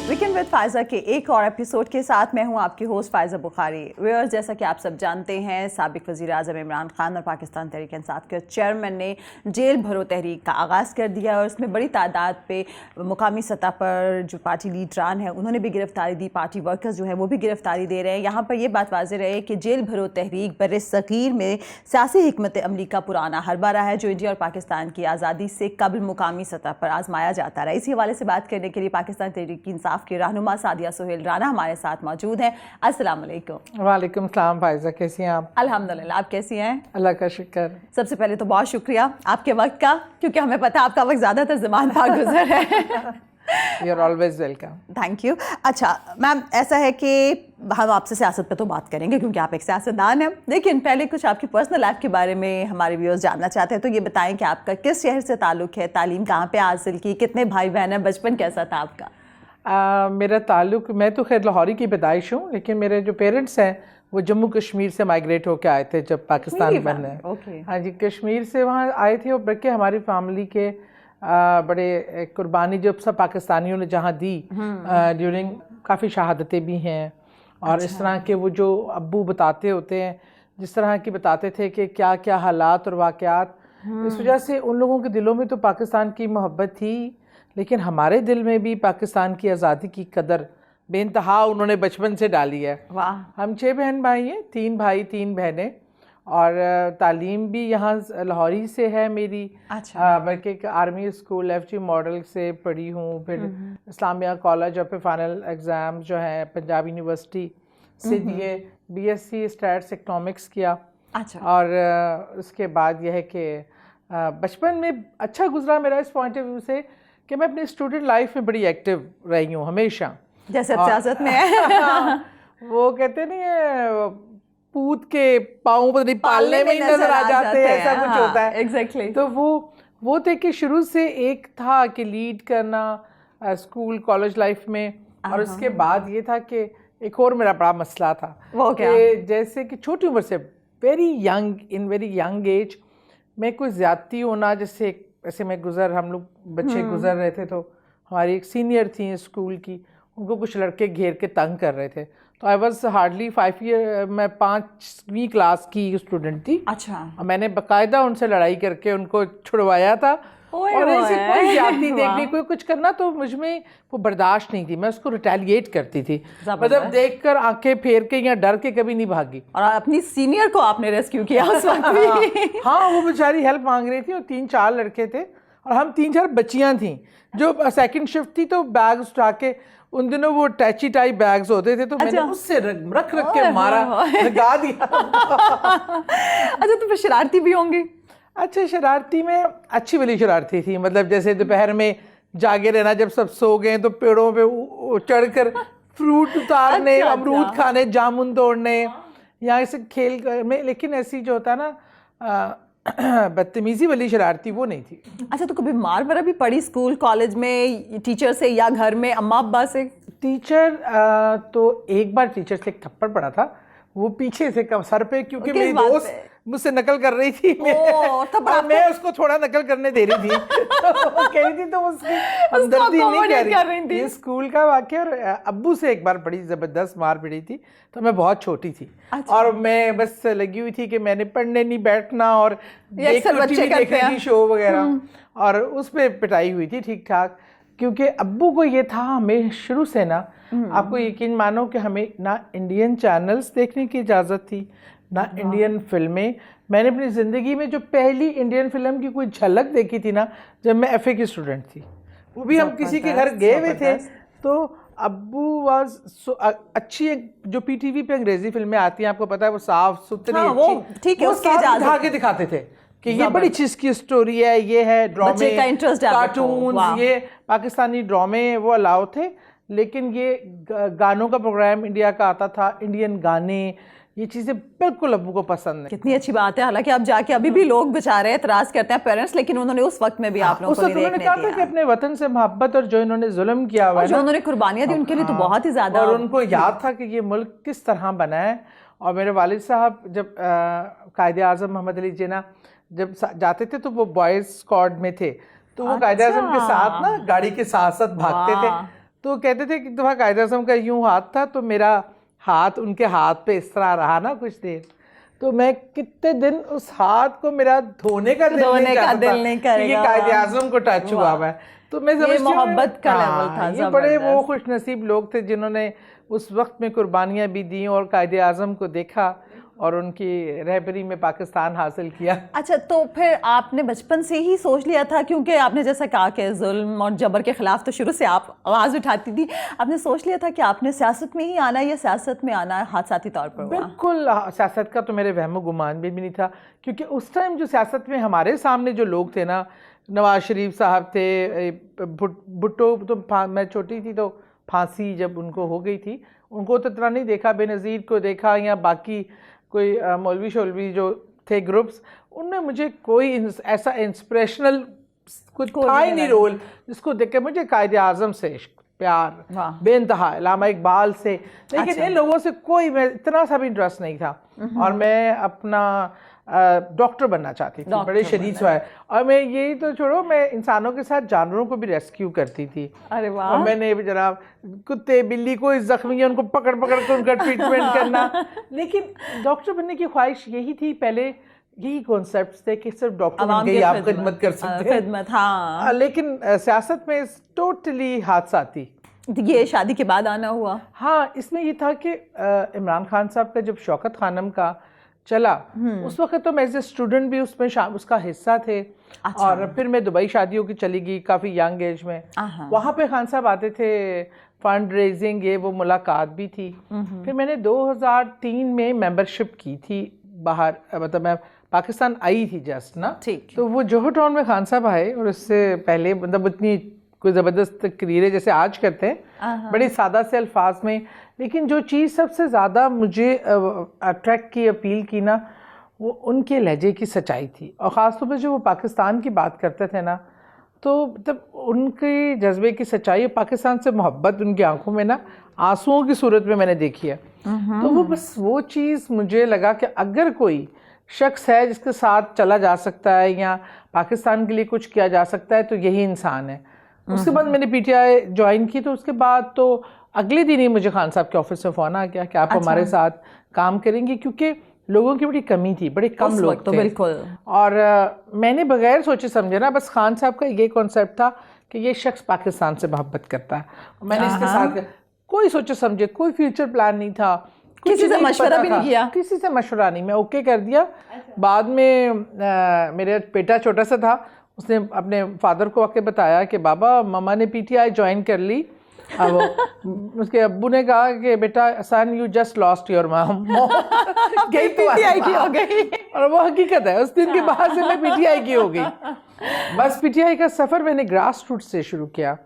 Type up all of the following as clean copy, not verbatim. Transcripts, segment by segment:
Weekend with Faiza के एक और एपिसोड के साथ मैं हूं आपकी होस्ट फायजा बुखारी। व्यूअर्स, जैसा कि आप सब जानते हैं, साबिक वज़ीर आज़म इमरान खान और पाकिस्तान तहरीक इंसाफ के चेयरमैन ने जेल भरो तहरीक का आगाज़ कर दिया और उसमें बड़ी तादाद पे मुकामी सतह पर जो पार्टी लीडरान हैं उन्होंने भी गिरफ्तारी दी, पार्टी वर्कर्स जो हैं वो भी गिरफ्तारी दे रहे हैं। यहाँ पर यह बात वाज़ेह रहे कि जेल भरो तहरीक बर सग़ीर में सियासी हिकमत अमली का पुराना हरबा रहा है जो इंडिया और पाकिस्तान की आज़ादी से कबल मुकामी सतह पर आजमाया जाता रहा। इसी हवाले से बात करने के लिए पाकिस्तान तहरीक इंसाफ के रहनुमा सादिया सुहेल राना हमारे साथ मौजूद हैं। अस्सलाम वालेकुम। वालेकुम सलाम फायजा, कैसी हैं आप? अल्हम्दुलिल्लाह, आप कैसी हैं? अल्लाह का शुक्र। सबसे पहले तो बहुत शुक्रिया आपके वक्त का, क्योंकि हमें पता है आपका वक्त ज़्यादातर ज़मान पाक गुजर है। You're always welcome। Thank you. अच्छा मैम, ऐसा है कि हम आपसे सियासत पे तो बात करेंगे क्योंकि आप एक सियासतदान हैं, लेकिन पहले कुछ आपकी पर्सनल लाइफ के बारे में हमारे व्यूअर्स जानना चाहते हैं। तो ये बताएं कि आपका किस शहर से ताल्लुक़ है, तालीम कहाँ पे हासिल की, कितने भाई बहन हैं, बचपन कैसा था आपका? मेरा ताल्लुक़, मैं तो खैर लाहौरी की पैदाइश हूँ, लेकिन मेरे जो पेरेंट्स हैं वो जम्मू कश्मीर से माइग्रेट होकर आए थे जब पाकिस्तान बना है। हाँ जी, कश्मीर से वहाँ आए थे। और बल्कि हमारी फैमिली के बड़े कुर्बानी जो सब पाकिस्तानियों ने जहाँ दी ड्यूरिंग, काफ़ी शहादतें भी हैं। और इस तरह के वो जो अब्बू बताते होते हैं, जिस तरह की बताते थे कि क्या क्या हालात और वाक़यात, इस वजह से उन लोगों के दिलों में तो पाकिस्तान की मोहब्बत थी, लेकिन हमारे दिल में भी पाकिस्तान की आज़ादी की कदर बेइंतहा उन्होंने बचपन से डाली है। वाह। हम 6 बहन भाई हैं, 3 भाई 3 बहनें। और तालीम भी यहाँ लाहौरी से है मेरी। अच्छा। बल्कि आर्मी स्कूल FG मॉडल से पढ़ी हूँ, फिर इस्लामिया कॉलेज और फिर फाइनल एग्ज़ाम जो है पंजाब यूनिवर्सिटी से दिए, BSc स्टैट्स इकनॉमिक्स किया। अच्छा। और उसके बाद यह है कि बचपन में अच्छा गुजरा मेरा इस पॉइंट ऑफ व्यू से कि मैं अपनी स्टूडेंट लाइफ में बड़ी एक्टिव रही हूँ हमेशा, जैसे अब सियासत में है। वो कहते नहीं है, पूत के पाँव पर नहीं पालने में ही नजर आ जाते हैं, ऐसा कुछ होता है। एग्जैक्टली। तो वो थे कि शुरू से एक था कि लीड करना स्कूल कॉलेज लाइफ में। और उसके बाद ये था कि एक और मेरा बड़ा मसला था, वो क्या? जैसे कि छोटी उम्र से इन वेरी यंग एज में कोई ज़्यादती होना, जैसे ऐसे में हम लोग बच्चे गुजर रहे थे, तो हमारी एक सीनियर थी स्कूल की, उनको कुछ लड़के घेर के तंग कर रहे थे। तो आई वॉज हार्डली 5 ईयर, मैं 5वीं क्लास की स्टूडेंट थी। अच्छा। और मैंने बाकायदा उनसे लड़ाई करके उनको छुड़वाया था। और ऐसे कोई ज्यादती देखनी, कोई कुछ करना, तो मुझ में वो बर्दाश्त नहीं थी, मैं उसको रिटेलिएट करती थी। मतलब देखकर आंखें फेर के या डर के कभी नहीं भागी। और अपनी सीनियर को आपने रेस्क्यू किया उस वक्त भी। हाँ, वो बेचारी हेल्प मांग रही थी और 3-4 लड़के थे और हम 3-4 बच्चियां थी जो सेकंड शिफ्ट थी। तो बैग उठा के, उन दिनों वो टैची टाइप बैग्स होते थे, तो मैंने उससे रख के मारा, लगा दिया। अच्छा, तो फिर शरारती भी होंगे? अच्छा, शरारती में अच्छी वाली शरारती थी। मतलब जैसे दोपहर में जागे रहना, जब सब सो गए तो पेड़ों पे चढ़कर फ्रूट उतारने, अमरूद खाने, जामुन तोड़ने, या ऐसे खेल में। लेकिन ऐसी जो होता है ना बदतमीजी वाली शरारती, वो नहीं थी। अच्छा, तो कभी मार वगैरह भी पड़ी स्कूल कॉलेज में टीचर से या घर में अम्मा अब्बा से? टीचर तो एक बार टीचर से एक थप्पड़ पड़ा था, वो पीछे से सर पे, क्योंकि मेरी दोस्त मुझसे नकल कर रही थी। मैं उसको थोड़ा नकल करने दे रही थी। तो कह रही थी, तो उसकी हमदर्दी नहीं कह रही थी। ये स्कूल का वाक़या। और अब्बू से एक बार बड़ी ज़बरदस्त मार पड़ी थी, तो मैं बहुत छोटी थी। अच्छा। और मैं बस लगी हुई थी कि मैंने पढ़ने नहीं बैठना और टीवी देख रही थी, शो वगैरह, और उस पर पिटाई हुई थी ठीक ठाक। क्योंकि अब्बू को ये था, हमें शुरू से ना, आपको यकीन मानो कि हमें ना इंडियन चैनल्स देखने की इजाज़त थी, ना इंडियन फिल्में। मैंने अपनी ज़िंदगी में जो पहली इंडियन फिल्म की कोई झलक देखी थी ना, जब मैं FA की स्टूडेंट थी, वो भी हम किसी के घर गए हुए थे। तो अब्बू वाज अच्छी, जो PTV पे अंग्रेज़ी फिल्में आती हैं, आपको पता है, वो साफ सुथरी, ठीक है, उसके दिखा के दिखाते थे कि ये बड़ी चीज़ की स्टोरी है, ये है ड्रामे, कार्टून, ये पाकिस्तानी ड्रामे वो अलाउ थे। लेकिन ये गानों का प्रोग्राम इंडिया का आता था, इंडियन गाने, ये चीज़ें बिल्कुल अब्बू को पसंद है। कितनी अच्छी बात है। हालांकि अब जाके अभी भी लोग बेचारे एतराज़ करते हैं पेरेंट्स, लेकिन उन्होंने उस वक्त में भी आप लोगों को नहीं देखने दिया। कहा था कि अपने वतन से मोहब्बत, और जो इन्होंने जुल्म किया हुआ है, जो उन्होंने कुर्बानियां दी, उनके लिए तो बहुत ही ज़्यादा। और उनको याद था कि ये मुल्क किस तरह बना है। और मेरे वालिद साहब जब कायदे आज़म मोहम्मद अली जिन्ना जब जाते थे, तो वो बॉयज़ स्क्वाड में थे, तो वो कायदे आज़म के साथ ना गाड़ी के साथ साथ भागते थे। तो कहते थे कि तुम्हारा कायद आज़म का यूँ हाथ था, तो मेरा हाथ उनके हाथ पे इस तरह रहा ना कुछ देर, तो मैं कितने दिन उस हाथ को मेरा धोने का दिल नहीं करेगा, ये कायद आज़म को टच हुआ हुआ है। तो मैं समझती हूँ मोहब्बत का लेवल था। ये बड़े वो खुशनसीब लोग थे जिन्होंने उस वक्त में कुर्बानियाँ भी दी और कायद आज़म को देखा और उनकी रहबरी में पाकिस्तान हासिल किया। अच्छा, तो फिर आपने बचपन से ही सोच लिया था, क्योंकि आपने जैसा कहा कि जुल्म और जबर के खिलाफ तो शुरू से आप आवाज़ उठाती थी, आपने सोच लिया था कि आपने सियासत में ही आना है या सियासत में आना है हादसाती तौर पर? बिल्कुल, सियासत का तो मेरे वहम गुमान भी नहीं था, क्योंकि उस टाइम जो सियासत में हमारे सामने जो लोग थे ना, नवाज शरीफ साहब थे, भुट्टो, तो मैं छोटी थी तो फांसी जब उनको हो गई थी, उनको तो इतना नहीं देखा, बेनज़ीर को देखा या बाकी कोई मौलवी शोलवी जो थे ग्रुप्स, उनमें मुझे कोई ऐसा इंस्पिरेशनल कुछ था ही नहीं रोल जिसको देख के मुझे कायद आज़म से इश्क प्यार बेइंतहा, इलामा इकबाल से, लेकिन इन लोगों से कोई मैं इतना सा भी इंटरेस्ट नहीं था। और मैं अपना डॉक्टर बनना चाहती थी, बड़े शरीफ है, और मैं यही तो छोड़ो, मैं इंसानों के साथ जानवरों को भी रेस्क्यू करती थी। अरे वाह। और मैंने जनाब कुत्ते बिल्ली को जख्मी है उनको पकड़ पकड़ कर उनका ट्रीटमेंट करना। लेकिन डॉक्टर बनने की ख्वाहिश यही थी, पहले यही कॉन्सेप्ट थे कि सिर्फ डॉक्टर बन के आप खिदमत कर सकते हैं, खिदमत, हाँ। लेकिन सियासत में टोटली हादसाती। ये शादी के बाद आना हुआ? हाँ, इसमें ये था कि इमरान खान साहब का जब शौकत खानम का चला, उस वक्त तो मैं एज ए स्टूडेंट भी उसमें उसका हिस्सा थे। अच्छा। और फिर मैं दुबई शादियों की चली गई काफ़ी यंग एज में, वहाँ पे खान साहब आते थे, फंड रेजिंग ये वो मुलाकात भी थी। फिर मैंने 2003 में मेंबरशिप की थी बाहर, मतलब मैं पाकिस्तान आई थी जस्ट ना, तो वो जोहर टाउन में खान साहब आए, और इससे पहले मतलब इतनी कोई ज़बरदस्त तकरीरें जैसे आज करते हैं, बड़े सादा से अल्फाज में, लेकिन जो चीज़ सबसे ज़्यादा मुझे अट्रैक्ट की, अपील की ना, वो उनके लहजे की सच्चाई थी। और ख़ास तौर पर जो वो पाकिस्तान की बात करते थे ना, तो मतलब उनके जज्बे की सच्चाई, पाकिस्तान से मोहब्बत उनकी आंखों में ना आंसुओं की सूरत में मैंने देखी है। तो वो बस वो चीज़ मुझे लगा कि अगर कोई शख्स है जिसके साथ चला जा सकता है या पाकिस्तान के लिए कुछ किया जा सकता है, तो यही इंसान है। उसके बाद मैंने पीटीआई ज्वाइन की, तो उसके बाद तो अगले दिन ही मुझे खान साहब के ऑफिस से फ़ोन आ गया कि आप हमारे साथ काम करेंगी, क्योंकि लोगों की बड़ी कमी थी, बड़े कम लोग थे। तो बिल्कुल। और मैंने बगैर सोचे समझे ना, बस खान साहब का ये कॉन्सेप्ट था कि ये शख्स पाकिस्तान से मोहब्बत करता है, मैंने इसके साथ कोई सोचे समझे, कोई फ्यूचर प्लान नहीं था, किसी से मशवरा भी नहीं किया, किसी से मशवरा नहीं, मैं ओके कर दिया। बाद में मेरा बेटा छोटा सा था, उसने अपने फादर को आके बताया कि बाबा मम्मा ने पीटीआई ज्वाइन कर ली। अब उसके अब्बू ने कहा कि बेटा son you just lost your mom, गई पीटीआई की हो गई। और वो हकीकत है, उस दिन के बाद से मैं पीटीआई की हो गई। बस पीटीआई का सफ़र मैंने ग्रास रूट से शुरू किया।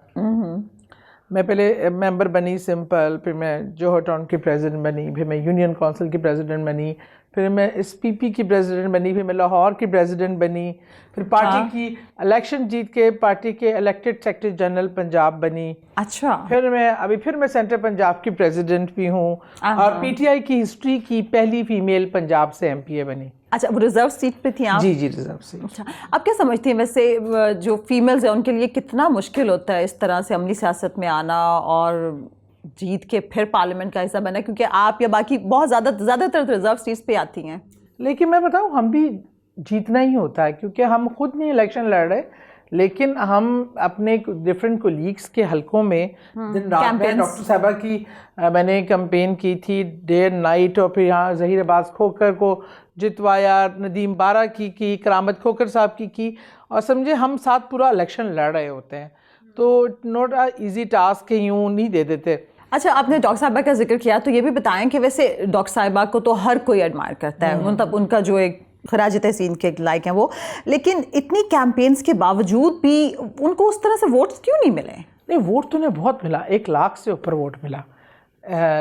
मैं पहले मेंबर बनी सिंपल, फिर मैं जोहर टाउन की प्रेसिडेंट बनी, फिर मैं यूनियन काउंसिल की प्रेसिडेंट बनी, फिर मैं एसपीपी की प्रेसिडेंट बनी, फिर मैं लाहौर की प्रेसिडेंट बनी, फिर पार्टी की इलेक्शन जीत के पार्टी के इलेक्टेड सेक्रेटरी जनरल पंजाब बनी। अच्छा। फिर मैं सेंट्रल पंजाब की प्रेसिडेंट भी हूँ, और पीटीआई की हिस्ट्री की पहली फीमेल पंजाब से एमपीए बनी। अच्छा, वो रिजर्व सीट पे थी आप? जी रिजर्व सीट। अच्छा, आप क्या समझती हैं वैसे जो फीमेल्स हैं उनके लिए कितना मुश्किल होता है इस तरह से अमली सियासत में आना और जीत के फिर पार्लियामेंट का हिस्सा बना, क्योंकि आप या बाकी बहुत ज़्यादातर रिजर्व सीट्स पे आती हैं? लेकिन मैं बताऊं, हम भी जीतना ही होता है, क्योंकि हम खुद नहीं इलेक्शन लड़ रहे, लेकिन हम अपने डिफरेंट कोलीग्स के हलकों में दिन रात में, डॉक्टर साहबा की मैंने कैंपेन की थी डे एंड नाइट, और फिर यहाँ ज़हीर अब्बास खोकर को जितवाया, नदीम बारा की करामत खोकर साहब की, और समझे हम साथ पूरा इलेक्शन लड़ रहे होते हैं, तो नॉट अ ईजी टास्क यूँ नहीं दे देते। अच्छा, आपने डॉक्टर साहिबा का जिक्र किया, तो ये भी बताएं कि वैसे डॉक्टर साहिबा को तो हर कोई एडमायर करता है, मतलब उनका जो एक खराज तहसीन के लायक हैं वो, लेकिन इतनी कैंपेन्स के बावजूद भी उनको उस तरह से वोट्स क्यों नहीं मिले? नहीं, वोट तो उन्हें बहुत मिला, 1 लाख से ऊपर वोट मिला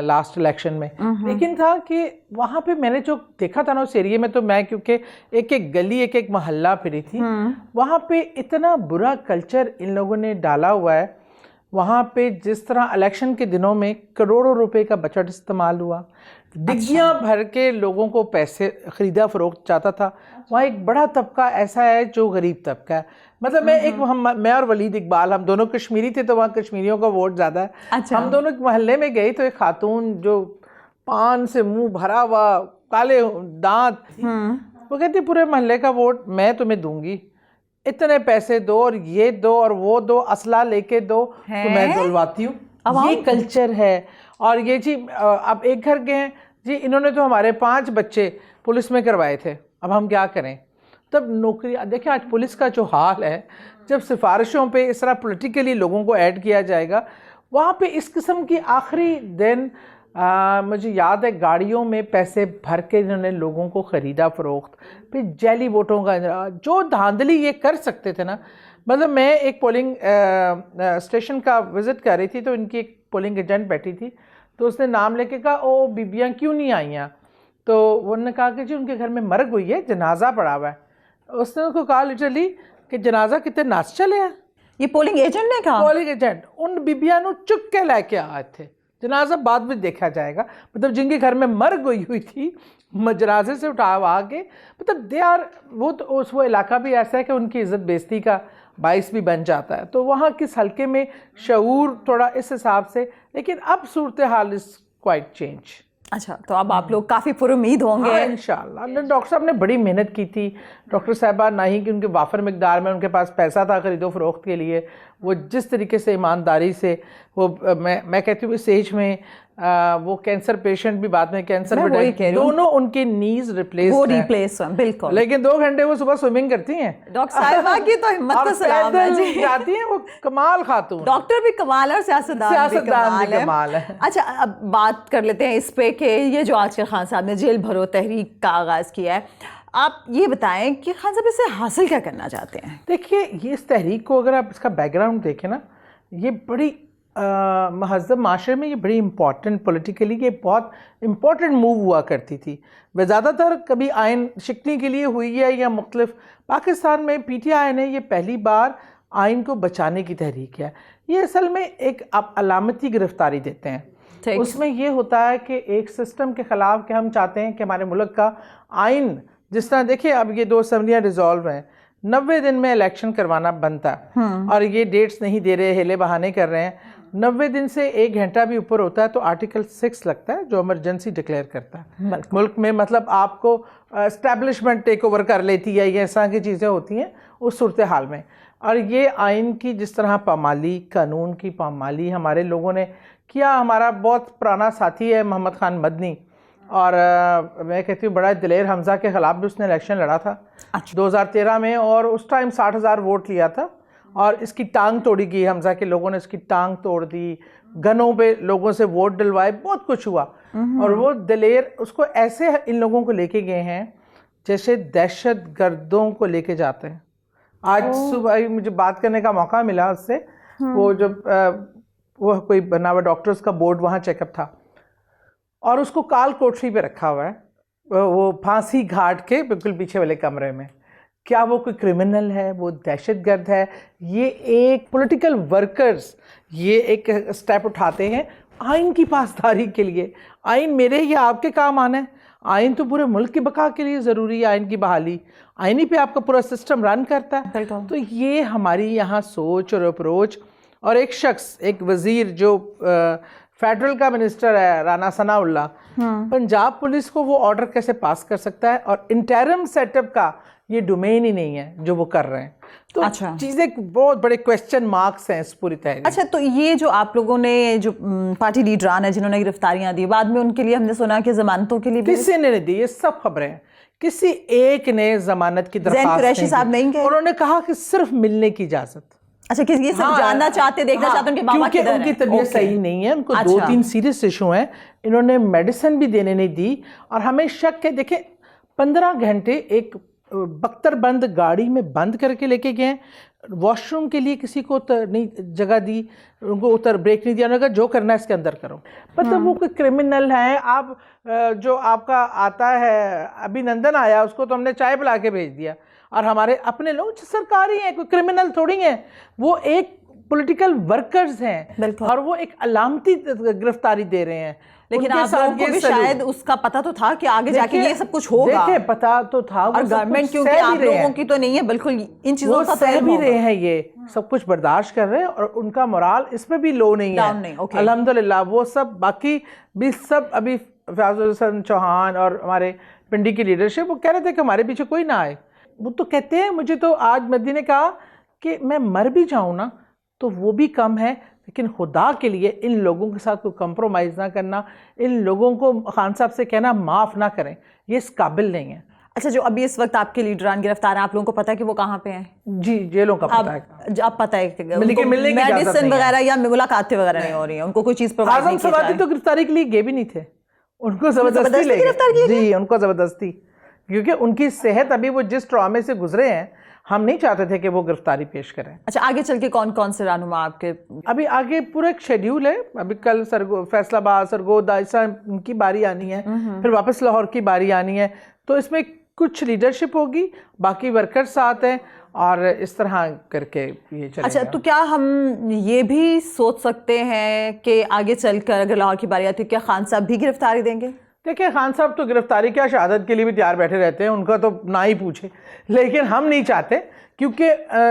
लास्ट इलेक्शन में। लेकिन था कि वहाँ पे मैंने जो देखा था ना उस एरिया में, तो मैं क्योंकि एक एक गली एक एक मोहल्ला फिरी थी, वहाँ पे इतना बुरा कल्चर इन लोगों ने डाला हुआ है। वहाँ पे जिस तरह इलेक्शन के दिनों में करोड़ों रुपए का बजट इस्तेमाल हुआ, डिग्गियां भर के लोगों को पैसे खरीदा फरोख्त चाहता था। वहाँ एक बड़ा तबका ऐसा है जो गरीब तबका है। मतलब मैं और वलीद इकबाल हम दोनों कश्मीरी थे, तो वहाँ कश्मीरियों का वोट ज़्यादा है। अच्छा। हम दोनों मोहल्ले में गए तो एक खातून जो पान से मुंह भरा हुआ, काले दांत, वो कहती पूरे मोहल्ले का वोट मैं तुम्हें दूंगी, इतने पैसे दो और ये दो और वो दो, असला लेके दो तो मैं दिलवाती हूँ। ये कल्चर है। और ये जी अब एक घर के हैं जी, इन्होंने तो हमारे 5 बच्चे पुलिस में करवाए थे, अब हम क्या करें। तब नौकरी देखिए, आज पुलिस का जो हाल है, जब सिफारिशों पे इस तरह पॉलिटिकली लोगों को ऐड किया जाएगा, वहाँ पे इस किस्म की आखिरी दिन मुझे याद है गाड़ियों में पैसे भर के इन्होंने लोगों को ख़रीदा फरोख्त, फिर जैली वोटों का जो धांधली ये कर सकते थे ना। मतलब मैं एक पोलिंग स्टेशन का विज़िट कर रही थी, तो इनकी एक पोलिंग एजेंट बैठी थी, तो उसने नाम लेके कहा ओ बीबियाँ क्यों नहीं आई हैं, तो उन्होंने कहा कि जी उनके घर में मर्ग हुई है, जनाजा पड़ा हुआ है। उसने उसको कहा लिटरली कि जनाजा कितने नाच चले हैं। ये पोलिंग एजेंट ने कहा? पोलिंग एजेंट उन बीबियाँ को चुप के लेके आए थे, जनाजा बाद में देखा जाएगा। मतलब जिनके घर में मर्ग हुई थी, जनाजे से उठा के, मतलब दे आर वो इलाका भी ऐसा है कि उनकी इज़्ज़त बेइज्जती का बाइस भी बन जाता है। तो वहाँ किस हल्के में शऊर थोड़ा इस हिसाब से, लेकिन अब सूरत हाल इज़ क्वाइट चेंज। अच्छा, तो अब आप लोग काफ़ी पुरुमीद होंगे। हाँ, इंशाल्लाह। डॉक्टर साहब ने बड़ी मेहनत की थी। डॉक्टर साहबा ना ही कि उनके वाफर मकदार में उनके पास पैसा था खरीदो फरोख्त के लिए, वो जिस तरीके से ईमानदारी से वो मैं कहती हूँ इस एज में वो कैंसर पेशेंट भी बाद में कैंसर में दोनों उनके नीज रिप्लेस बिल्कुल, लेकिन 2 घंटे वो सुबह स्विमिंग करती हैं। डॉक्टर साहिबा की तो हिम्मत का सलाम है जी। जाती हैं वो कमाल खातून, डॉक्टर भी कमाल है और सियासतदान भी कमाल है। अच्छा, अब बात कर लेते हैं इस पे कि ये जो आजकल खान साहब ने जेल भरो तहरीक का आगाज़ किया है, आप ये बताएं कि खान साहब इससे हासिल क्या करना चाहते हैं? देखिए, ये इस तहरीक को अगर आप इसका बैकग्राउंड देखें ना, ये बड़ी महज़ब माशरे में ये बड़ी इम्पॉर्टेंट पॉलिटिकली ये बहुत इम्पॉर्टेंट मूव हुआ करती थी। वह ज़्यादातर कभी आइन शिकनी के लिए हुई है या मुख्तलिफ। पाकिस्तान में PTI ने ये पहली बार आइन को बचाने की तहरीक है। ये असल में एक आप अलामती गिरफ्तारी देते हैं। उसमें ये होता है कि एक सिस्टम के ख़िलाफ़ कि हम चाहते हैं कि हमारे मुल्क का आइन, जिस तरह देखिए अब ये 2 असम्बलियाँ रिजॉल्व हैं, 90 दिन में इलेक्शन करवाना बनता है और ये डेट्स नहीं दे रहे, हेले बहाने कर रहे हैं। 90 दिन से 1 घंटा भी ऊपर होता है तो आर्टिकल 6 लगता है जो इमरजेंसी डिक्लेयर करता है मुल्क में। मतलब आपको एस्टैब्लिशमेंट टेक ओवर कर लेती है, ये ऐसा की चीज़ें होती हैं उस सूरत हाल में। और ये आइन की जिस तरह पामाली, कानून की पामाली हमारे लोगों ने किया। हमारा बहुत पुराना साथी है मोहम्मद खान मदनी, और मैं कहती हूँ बड़ा दिलेर हमज़ा के ख़िलाफ़ भी उसने इलेक्शन लड़ा था 2013 में, और उस टाइम 60,000 वोट लिया था और इसकी टांग तोड़ी गई। हमज़ा के लोगों ने इसकी टांग तोड़ दी, गनों पे लोगों से वोट डलवाए, बहुत कुछ हुआ। और वो दिलेर उसको ऐसे इन लोगों को लेके गए हैं जैसे दहशत गर्दों को लेके जाते हैं। आज सुबह मुझे बात करने का मौका मिला उससे, वो जब वो कोई बना हुआ डॉक्टर्स का बोर्ड वहाँ चेकअप था और उसको काल कोठरी पे रखा हुआ है, वो फांसी घाट के बिल्कुल पीछे वाले कमरे में। क्या वो कोई क्रिमिनल है, वो दहशतगर्द है? ये एक पॉलिटिकल वर्कर्स ये एक स्टेप उठाते हैं आइन की पासदारी के लिए। आइन मेरे या आपके काम आना है, आइन तो पूरे मुल्क की बका के लिए ज़रूरी है। आइन की बहाली, आइन ही पे आपका पूरा सिस्टम रन करता है। तो ये हमारी यहाँ सोच और अप्रोच। और एक शख्स, एक वज़ीर जो फेडरल का मिनिस्टर है राना सनाउल्लाह, पंजाब पुलिस को वो ऑर्डर कैसे पास कर सकता है? और इंटरम सेटअप का ये डोमेन ही नहीं है जो वो कर रहे हैं। तो अच्छा, चीज़ें बहुत बड़े क्वेश्चन मार्क्स हैं इस पूरी तहरीक। अच्छा, तो ये जो आप लोगों ने जो पार्टी लीडरान है जिन्होंने गिरफ्तारियां दी, बाद में उनके लिए हमने सुना कि जमानतों के लिए किसी ने नहीं दी, ये सब खबरें हैं। किसी एक ने जमानत की दरख्वास्त साहब नहीं गए, उन्होंने कहा कि सिर्फ मिलने की इजाजत। अच्छा, किसी ये सब जानना चाहते, देखना चाहते उनके बाबा किधर हैं? उनकी तबीयत सही नहीं है, उनको 2-3 सीरियस इशू हैं। इन्होंने मेडिसिन भी देने नहीं दी और हमें शक है। देखें, 15 घंटे एक बख्तरबंद गाड़ी में बंद करके लेके गए, वॉशरूम के लिए किसी को नहीं जगह दी, उनको ब्रेक नहीं दिया। उन्होंने कहा जो करना है इसके अंदर करो। मतलब वो कोई क्रिमिनल है। आप जो आपका आता है अभिनंदन आया, उसको तो हमने चाय पिला के भेज दिया। और हमारे अपने लोग सरकारी हैं, कोई क्रिमिनल थोड़ी हैं। वो एक पॉलिटिकल वर्कर्स हैं और वो एक अलामती गिरफ्तारी दे रहे हैं। लेकिन आप लोगों को भी शायद उसका पता तो था कि आगे जाके ये सब कुछ होगा। देखिए पता तो था, और गवर्नमेंट क्योंकि आप लोगों की तो नहीं है बिल्कुल, इन चीजों का सह भी रहे हैं, ये सब कुछ बर्दाश्त कर रहे हैं और उनका मोराल इसमें भी लो नहीं है अल्हम्दुलिल्लाह। वो सब बाकी भी सब अभी फयाजुल हसन चौहान और हमारे पिंडी की लीडरशिप वो कह रहे थे कि हमारे पीछे कोई ना आए। वो तो कहते हैं, मुझे तो आज मद्दी ने कहा कि मैं मर भी जाऊं ना तो वो भी कम है, लेकिन खुदा के लिए इन लोगों के साथ कोई कंप्रोमाइज़ ना करना, इन लोगों को खान साहब से कहना माफ़ ना करें, ये इस काबिल नहीं है। अच्छा, जो अभी इस वक्त आपके लीडरान गिरफ्तार हैं, आप लोगों को पता है कि वो कहाँ पे हैं? जी, जेलों का पता है। अब पता है कि मेडिसिन वगैरह या मुलाकातें वगैरह नहीं हो रही हैं, उनको कोई चीज़ प्रोवाइड नहीं की जा रही। तो गिरफ्तारी के लिए गए भी नहीं थे, उनको जबरदस्ती गिरफ्तार किया। जी, उनको जबरदस्ती, क्योंकि उनकी सेहत अभी वो जिस ट्रॉमे से गुजरे हैं, हम नहीं चाहते थे कि वो गिरफ्तारी पेश करें। अच्छा, आगे चल के कौन कौन से रहनुमा आपके? अभी आगे पूरा एक शेड्यूल है। अभी कल फैसलाबाद, सरगोदा, उनकी बारी आनी है, फिर वापस लाहौर की बारी आनी है। तो इसमें कुछ लीडरशिप होगी, बाकी वर्कर्स साथ हैं और इस तरह करके ये चलेगा। अच्छा, तो क्या हम ये भी सोच सकते हैं कि आगे चलकर अगर लाहौर की बारी आती है, क्या खान साहब भी गिरफ्तारी देंगे? देखिए, खान साहब तो गिरफ्तारी क्या शहादत के लिए भी तैयार बैठे रहते हैं, उनका तो ना ही पूछे। लेकिन हम नहीं चाहते, क्योंकि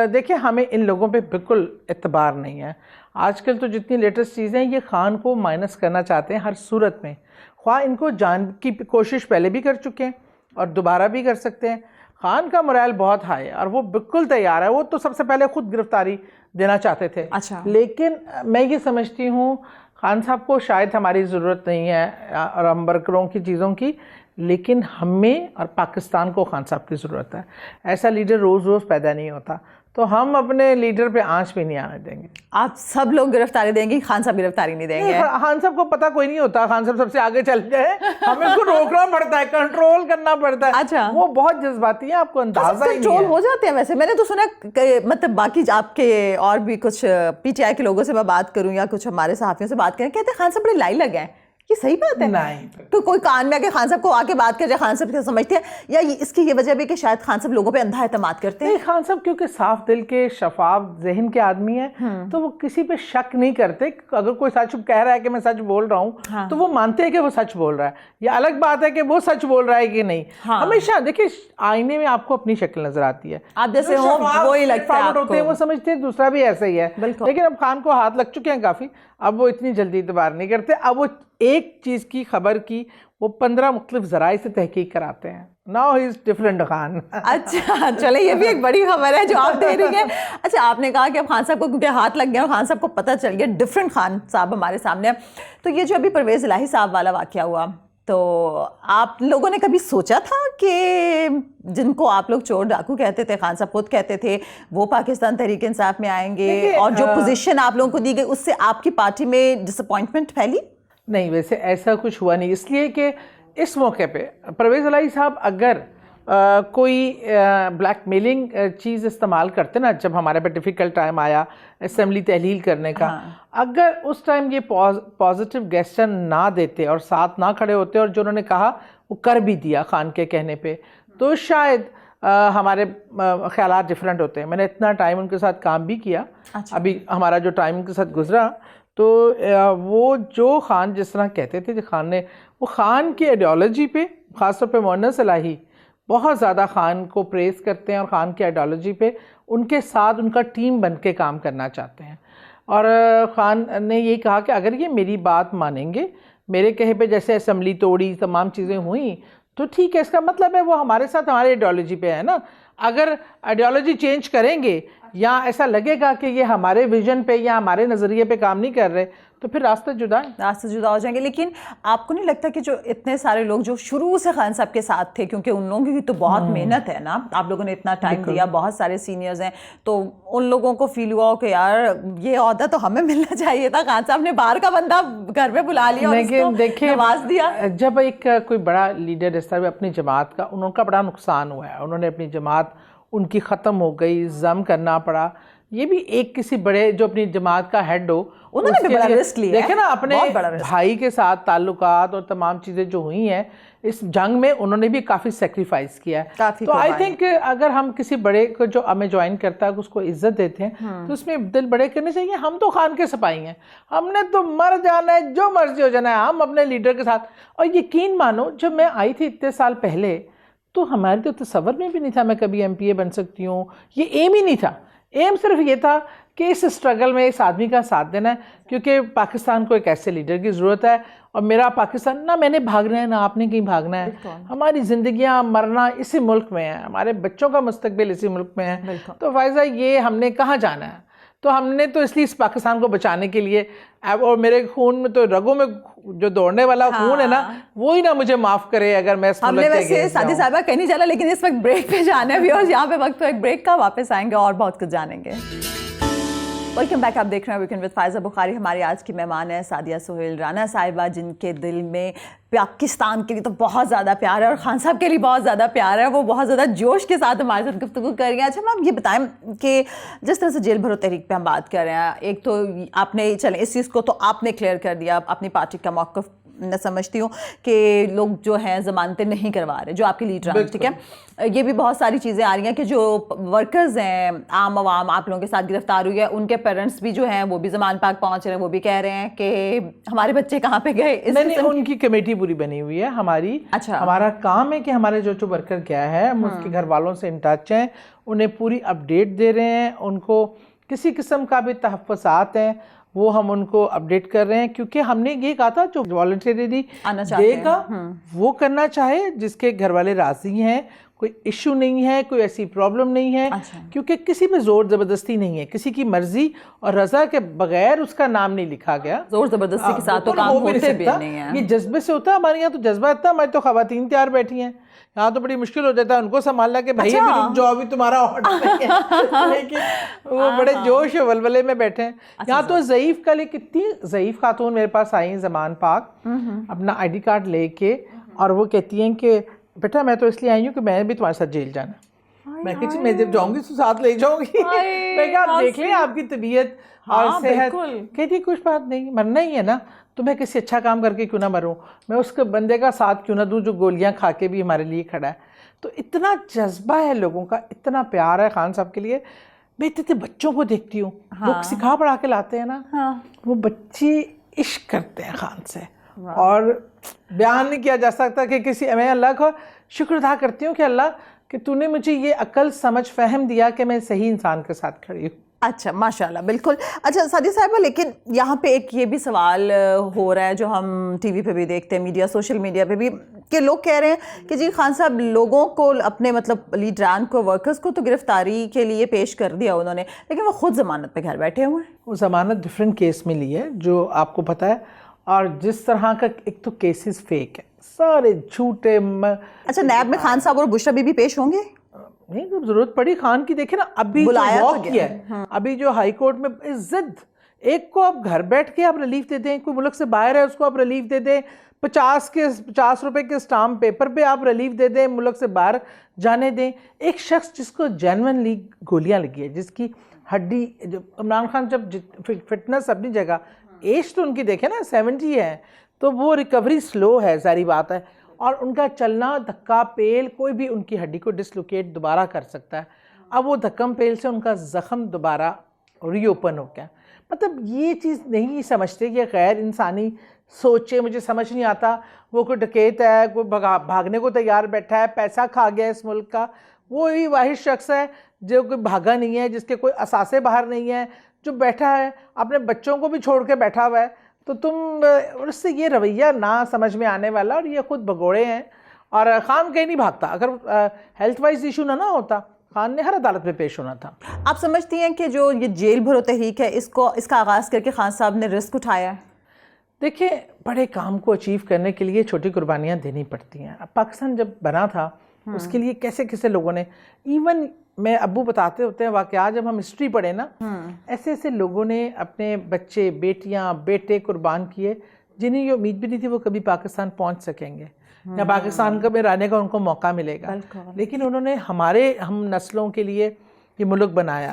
देखिए हमें इन लोगों पे बिल्कुल एतबार नहीं है। आजकल तो जितनी लेटेस्ट चीज़ें हैं, ये खान को माइनस करना चाहते हैं हर सूरत में। ख्वाह इनको जान की कोशिश पहले भी कर चुके हैं और दोबारा भी कर सकते हैं। खान का मोराल बहुत हाई है और वो बिल्कुल तैयार है। वो तो सबसे पहले खुद गिरफ्तारी देना चाहते थे। अच्छा। लेकिन मैं ये समझती हूँ खान साहब को शायद हमारी ज़रूरत नहीं है और हम वर्करों की चीज़ों की, लेकिन हमें और पाकिस्तान को खान साहब की ज़रूरत है। ऐसा लीडर रोज़ रोज़ पैदा नहीं होता, तो हम अपने लीडर पे आंच भी नहीं आने देंगे। आप सब लोग गिरफ्तारी देंगे, खान साहब गिरफ्तारी नहीं देंगे? खान साहब को पता कोई नहीं होता, खान साहब सबसे आगे चल गए, हमें उसको रोकना पड़ता है, कंट्रोल करना पड़ता है। अच्छा। वो बहुत जज्बाती है, आपको अंदाजा ही नहीं है। कंट्रोल हो जाते हैं वैसे? मैंने तो सुना, मतलब बाकी आपके और भी कुछ पीटीआई के लोगों से मैं बात करूं या कुछ हमारे सहाफियों से बात करें, कहते हैं खान साहब बड़े लाई लगे हैं। ये सही बात है? नहीं, तो कोई कान में आके खान साहब को आके बात कर जाए, खान साहब क्या समझते हैं, या इसकी ये वजह भी कि शायद खान साहब लोगों पे अंधा एतमाद करते हैं? खान साहब क्योंकि साफ दिल के, शफाफ जहन के आदमी है, तो वो किसी पे शक नहीं करते। अगर कोई सच कह रहा है कि मैं सच बोल रहा हूँ, हाँ। तो वो मानते हैं कि वो सच बोल रहा है। ये अलग बात है कि वो सच बोल रहा है कि नहीं। हाँ। हमेशा देखिए, आईने में आपको अपनी शक्ल नजर आती है, आप जैसे हो वो ही लगता है होते हैं, वो समझते हैं दूसरा भी ऐसा ही है। लेकिन अब खान को हाथ लग चुके हैं काफी, अब वो इतनी जल्दी इतबार नहीं करते। अब वो एक चीज़ की खबर की वो 15 मुख्तलिफ ज़राए से तहकीक कराते हैं। Now he is different Khan. अच्छा, चले, ये भी एक बड़ी खबर है जो आप दे रही हैं। अच्छा, आपने कहा कि अब खान साहब को क्योंकि हाथ लग गया और खान साहब को पता चल गया, डिफरेंट खान साहब हमारे सामने। तो ये जो अभी परवेज़ इलाही साहब वाला वाक़या हुआ, तो आप लोगों ने कभी सोचा था कि जिनको आप लोग चोर डाकू कहते थे, खान साहब खुद कहते थे, वो पाकिस्तान तहरीक इंसाफ में आएंगे, और जो पोजीशन आप लोगों को दी गई उससे आपकी पार्टी में डिसअपॉइंटमेंट फैली? नहीं, वैसे ऐसा कुछ हुआ नहीं, इसलिए कि इस मौके पे परवेज़ इलाही साहब अगर कोई ब्लैकमेलिंग चीज़ इस्तेमाल करते ना, जब हमारे पे डिफ़िकल्ट टाइम आया असेंबली तहलील करने का, हाँ। अगर उस टाइम ये पॉजिटिव गेस्चर ना देते और साथ ना खड़े होते और जो उन्होंने कहा वो कर भी दिया खान के कहने पे, तो शायद हमारे ख्यालात डिफरेंट होते हैं। मैंने इतना टाइम उनके साथ काम भी किया। अच्छा। अभी हमारा जो टाइम उनके साथ गुजरा, तो वो जो खान जिस तरह कहते थे, खान ने वो खान की आइडियोलॉजी पे, ख़ासतौर पे मोहन्नस इलाही बहुत ज़्यादा खान को प्रेस करते हैं और ख़ान की आइडियोलॉजी पे उनके साथ उनका टीम बन के काम करना चाहते हैं। और खान ने ये कहा कि अगर ये मेरी बात मानेंगे, मेरे कहे पे जैसे असेंबली तोड़ी, तमाम चीज़ें हुई, तो ठीक है, इसका मतलब है वो हमारे साथ हमारी आइडियोलॉजी पे है ना। अगर आइडियोलॉजी चेंज करेंगे या ऐसा लगेगा कि ये हमारे विजन पे या हमारे नज़रिए पे काम नहीं कर रहे, तो फिर रास्ते जुदा हो जाएंगे। लेकिन आपको नहीं लगता कि जो इतने सारे लोग जो शुरू से खान साहब के साथ थे, क्योंकि उन लोगों की तो बहुत मेहनत है ना, आप लोगों ने इतना टाइम दिया, बहुत सारे सीनियर्स हैं, तो उन लोगों को फील हुआ कि यार ये ओहदा तो हमें मिलना चाहिए था, खान साहब ने बाहर का बंदा घर में बुला लिया और उसको नवाज दिया। जब एक कोई बड़ा लीडर इस तरह अपनी जमात का, उनका बड़ा नुकसान हुआ है, उन्होंने अपनी जमात उनकी ख़त्म हो गई, ज़म करना पड़ा, ये भी एक किसी बड़े जो अपनी जमात का हेड हो, उन्होंने भी बड़ा रिस्क लिया। देखे ना अपने भाई के साथ ताल्लुकात और तमाम चीज़ें जो हुई हैं इस जंग में, उन्होंने भी काफ़ी सेक्रीफाइस किया है। तो आई थिंक अगर हम किसी बड़े को जो हमें ज्वाइन करता है उसको इज्जत देते हैं तो उसमें दिल बड़े करने चाहिए। हम तो खान के सिपाही हैं, हमने तो मर जाना है, जो मर्जी हो जाना है, हम अपने लीडर के साथ। और यकीन मानो जब मैं आई थी इतने साल पहले तो हमारे तो तसव्वुर में भी नहीं था मैं कभी MPA बन सकती हूँ, ये एम ही नहीं था। एम सिर्फ ये था कि इस स्ट्रगल में इस आदमी का साथ देना है, क्योंकि पाकिस्तान को एक ऐसे लीडर की ज़रूरत है। और मेरा पाकिस्तान, ना मैंने भागना है ना आपने कहीं भागना है, हमारी ज़िंदगियाँ मरना इसी मुल्क में है, हमारे बच्चों का मुस्तकबिल इसी मुल्क में है। तो फायज़ा ये हमने कहाँ जाना है, तो हमने तो इसलिए इस पाकिस्तान को बचाने के लिए, और मेरे खून में तो रगों में जो दौड़ने वाला खून है ना, वो ही ना मुझे माफ़ करे अगर मैं हमने वैसे सादी साहिबा कहीं नहीं जाना, लेकिन इस वक्त ब्रेक पे जाना है और यहाँ पे वक्त पे एक ब्रेक का, वापस आएंगे और बहुत कुछ जानेंगे। वेलकम बैक, आप देख रहे हैं वीकेंड विद फायज़ा बुखारी। हमारी आज की मेहमान है सादिया सुहेल राना साहिबा, जिनके दिल में पाकिस्तान के लिए तो बहुत ज़्यादा प्यार है और खान साहब के लिए बहुत ज़्यादा प्यार है। वो बहुत ज़्यादा जोश के साथ हमारे साथ गुफ्तगू कर रही हैं। अच्छा मैम, ये बताएं कि जिस तरह से जेल भरो तहरीक पे हम बात कर रहे हैं, एक तो आपने, चलें इस चीज़ को तो आपने क्लियर कर दिया अपनी पार्टी का मौक़िफ़, मैं समझती हूँ कि लोग जो हैं ज़मानतें नहीं करवा रहे, जो आपके लीडर हैं, ठीक है। ये भी बहुत सारी चीज़ें आ रही हैं कि जो वर्कर्स हैं, आम आवाम आप लोगों के साथ गिरफ्तार हुई है, उनके पेरेंट्स भी जो हैं वो भी ज़मान पाक पहुँच रहे हैं, वो भी कह रहे हैं कि हमारे बच्चे कहाँ पे गए। नहीं, उनकी कमेटी पूरी बनी हुई है हमारी। अच्छा, हमारा काम है कि हमारे जो वर्कर गया है हम उसके घर वालों से इन टच हैं, उन्हें पूरी अपडेट दे रहे हैं, उनको किसी किस्म का भी तहफ़्फ़ुज़ात हैं वो हम उनको अपडेट कर रहे हैं, क्योंकि हमने ये कहा था जो वॉलंटरी देगा वो करना चाहे, जिसके घर वाले राजी हैं, कोई इशू नहीं है, कोई ऐसी प्रॉब्लम नहीं है। अच्छा। क्योंकि किसी पे जोर ज़बरदस्ती नहीं है, किसी की मर्जी और रजा के बगैर उसका नाम नहीं लिखा गया। जोर ज़बरदस्ती के साथ तो काम होते भी नहीं है, ये जज्बे से होता है। हमारे यहाँ तो जज्बा इतना, हमारी तो ख़वातीन तैयार बैठी हैं, यहाँ तो बड़ी मुश्किल हो जाता है उनको संभालना कि भाई अभी रुक जाओ, अभी तुम्हारा ऑर्डर नहीं है। लेकिन वो बड़े जोश वलवले में बैठे हैं। यहाँ तो ज़ईफ़ का, लिए कितनी ज़ईफ़ खातून मेरे पास आई ज़मान पाक अपना ID कार्ड लेके, और वो कहती हैं कि बेटा मैं तो इसलिए आई हूँ कि मैं भी तुम्हारे साथ जेल जाना। मैं कहती मैं जब जाऊँगी तो साथ ले जाऊँगी। मैं क्या आप देख लें आपकी तबीयत और सेहत। कहती कुछ बात नहीं, मरना ही है ना, तो मैं किसी अच्छा काम करके क्यों ना मरूं, मैं उसके बंदे का साथ क्यों ना दूं जो गोलियां खा के भी हमारे लिए खड़ा है। तो इतना जज्बा है लोगों का, इतना प्यार है खान साहब के लिए। मैं इतने बच्चों को देखती हूँ, लोग सिखा पढ़ा के लाते हैं ना, वो बच्चे इश्क करते हैं खान से, और बयान नहीं किया जा सकता कि किसी, मैं अल्लाह का शुक्र अदा करती हूँ कि अल्लाह कि तूने मुझे ये अक्ल समझ फहम दिया कि मैं सही इंसान के साथ खड़ी हूँ। अच्छा, माशाल्लाह, बिल्कुल। अच्छा सादिया साहिबा, लेकिन यहाँ पे एक ये भी सवाल हो रहा है जो हम टीवी पे भी देखते हैं, मीडिया, सोशल मीडिया पे भी, कि लोग कह रहे हैं कि जी खान साहब लोगों को, अपने मतलब लीडरान को, वर्कर्स को तो गिरफ्तारी के लिए पेश कर दिया उन्होंने, लेकिन वो खुद ज़मानत पे घर बैठे हुए हैं। वो ज़मानत डिफरेंट केस में ली है जो आपको पता है, और जिस तरह का एक तो केसेस फेक है, सारे झूठे। अच्छा, नैब में खान साहब और बुशरा बीबी पेश होंगे? नहीं, जब जरूरत पड़ी खान की, देखे ना अभी बुलाया तो किया है। अभी जो हाई कोर्ट में इज्जत, एक को आप घर बैठ के आप रिलीफ दे दें, कोई मुल्क से बाहर है उसको आप रिलीफ दे दें, 50 रुपए के स्टाम्प पेपर पे आप रिलीफ दे दें, मुल्क से बाहर जाने दें। एक शख्स जिसको जेन्युइनली गोलियां लगी है, जिसकी हड्डी, जो इमरान खान जब फिटनेस अपनी जगह, एज तो उनकी देखे ना 70 है, तो वो रिकवरी स्लो है, सारी बात है, और उनका चलना धक्का पेल कोई भी उनकी हड्डी को डिसलोकेट दोबारा कर सकता है। अब वो धक्कम पेल से उनका ज़ख़म दोबारा रीओपन हो गया। मतलब ये चीज़ नहीं समझते कि गैर इंसानी सोचे, मुझे समझ नहीं आता। वो कोई डकैत है, कोई भागने को तैयार बैठा है, पैसा खा गया इस मुल्क का, वो ही वाहिद शख्स है जो कोई भागा नहीं है, जिसके कोई असासे बाहर नहीं है, जो बैठा है अपने बच्चों को भी छोड़ के बैठा हुआ है। तो तुम उससे ये रवैया ना समझ में आने वाला, और ये खुद भगोड़े हैं। और खान कहीं नहीं भागता, अगर हेल्थ वाइज इशू ना होता खान ने हर अदालत में पेश होना था। आप समझती हैं कि जो ये जेल भरो तहरीक है, इसका आगाज़ करके खान साहब ने रिस्क उठाया है? देखिए, बड़े काम को अचीव करने के लिए छोटी कुर्बानियाँ देनी पड़ती हैं। अब पाकिस्तान जब बना था उसके लिए कैसे कैसे लोगों ने, इवन मैं अब्बू बताते होते हैं वाक़या, जब हम हिस्ट्री पढ़े ना, ऐसे ऐसे लोगों ने अपने बच्चे, बेटियां, बेटे कुर्बान किए, जिन्हें ये उम्मीद भी नहीं थी वो कभी पाकिस्तान पहुंच सकेंगे या पाकिस्तान में रहने का उनको मौका मिलेगा। लेकिन उन्होंने हम नस्लों के लिए ये मुल्क बनाया।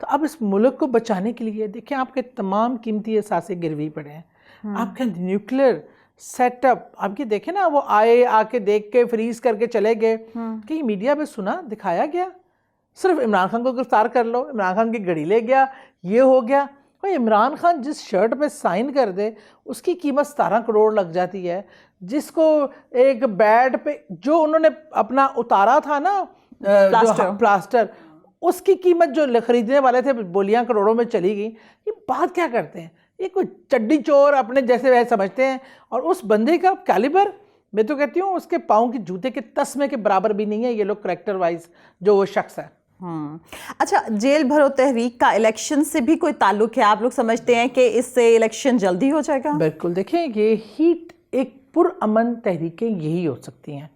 तो अब इस मुल्क को बचाने के लिए देखें आपके तमाम कीमती असासे गिरवी पड़े हैं, आपके न्यूक्लियर सेटअप आप ये देखें ना, वो आके देख के फ्रीज करके चले गए। कि मीडिया में सुना दिखाया गया सिर्फ इमरान खान को गिरफ्तार कर लो, इमरान खान की घड़ी ले गया, ये हो गया। भाई इमरान खान जिस शर्ट पे साइन कर दे उसकी कीमत 17 करोड़ लग जाती है। जिसको एक बेड पे जो उन्होंने अपना उतारा था ना प्लास्टर, उसकी कीमत जो खरीदने वाले थे बोलियां करोड़ों में चली गई। ये बात क्या करते हैं, ये कोई चड्डी चोर अपने जैसे वैसे समझते हैं। और उस बंदे का कैलिबर मैं तो कहती हूँ उसके पाँव की जूते के तस्मे के बराबर भी नहीं है ये लोग करेक्टर वाइज जो वो शख्स है। अच्छा, जेल भरो तहरीक का इलेक्शन से भी कोई ताल्लुक है? आप लोग समझते हैं कि इससे इलेक्शन जल्दी हो जाएगा? बिल्कुल, देखें ये हीट एक पुरअमन तहरीकें यही हो सकती हैं